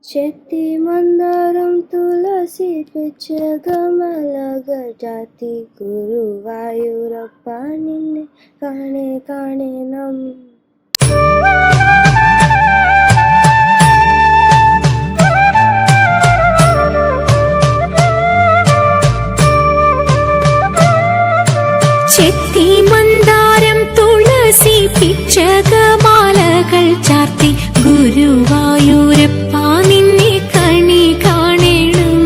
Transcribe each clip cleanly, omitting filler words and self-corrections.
చెట్టి మందారం తులసి పిచ్చగమలగజాతి గురువాయూరప్ప నిన్ನೆ ಕಾಣೆ ಕಾಣೆ ನಮ್ ചെത്തി മന്ദാരം തുളസി പിച്ചകമാലകൾ ചാർത്തി ഗുരുവായൂരപ്പ നിന്നെ കണി കാണണം.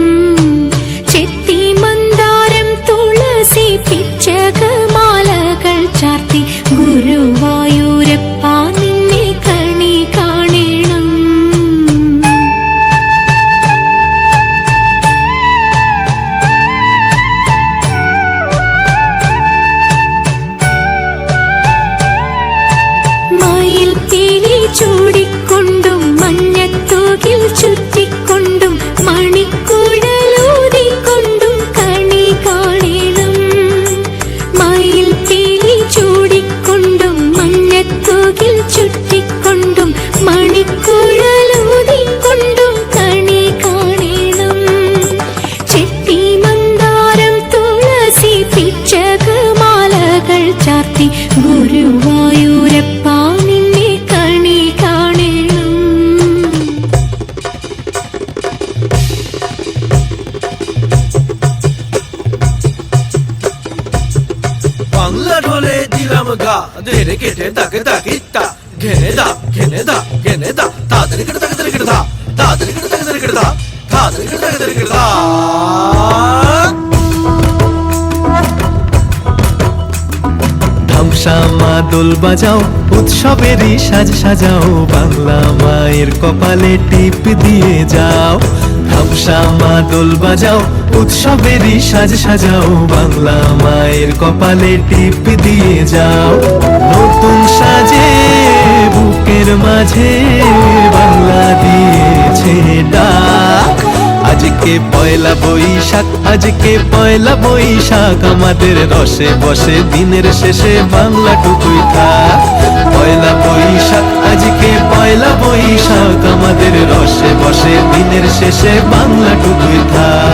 ചെത്തി മന്ദാരം തുളസി പിച്ചകമാലകൾ ചാർത്തി ഗുരുവായൂരപ്പ നിന്നെ കണി കാണണം. മയിൽ പീലി ചൂടിക്കൊണ്ടും മഞ്ഞത്തൂകിൽ ചുറ്റിക്കൊണ്ടും മണിക്കുഴലൂതിക്കൊണ്ടും കണി കാണണം. മയിൽ പീലി ചൂടിക്കൊണ്ടും മഞ്ഞത്തൂകിൽ ചുറ്റിക്കൊണ്ടും മണിക്കുഴലൂതിക്കൊണ്ടും കണി കാണണം. ചെത്തി മന്ദാരം തുളസി പിച്ചകമാലകൾ ചാർത്തി ഗുരുവായൂരപ്പ നിന്നെ കണി കാണണം. বাংলা ঢোলে দিলাম গা ধেরে কেটে তাকে তাকিতা ঘেনে দা ঘেনে দা ঘেনে দা তাদের কেটে তাকে তাদের কেটে দা তাদের কেটে তাকে তাদের কেটে দা তাদের কেটে তাকে তাদের কেটে দা ধামসা মা দোল বাজাও উৎসবেরই সাজ সাজাও বাংলা মায়ের কপালে টিপ দিয়ে যাও। ধামসা মা দোল বাজাও উৎসবেরই সাজ সাজাও বাংলা মায়ের কপালে টিপ দিয়ে যাও। নতুন সাজে বুকের মাঝে বাংলা দিয়েছে ডাক। আজকে পয়লা বৈশাখ আজকে পয়লা বৈশাখ আমাদের রসে বসে দিনের শেষে বাংলা টুকুই থাক। পয়লা বৈশাখ আজকে পয়লা বৈশাখ আমাদের রসে বসে দিনের শেষে বাংলা টুকুই থাক।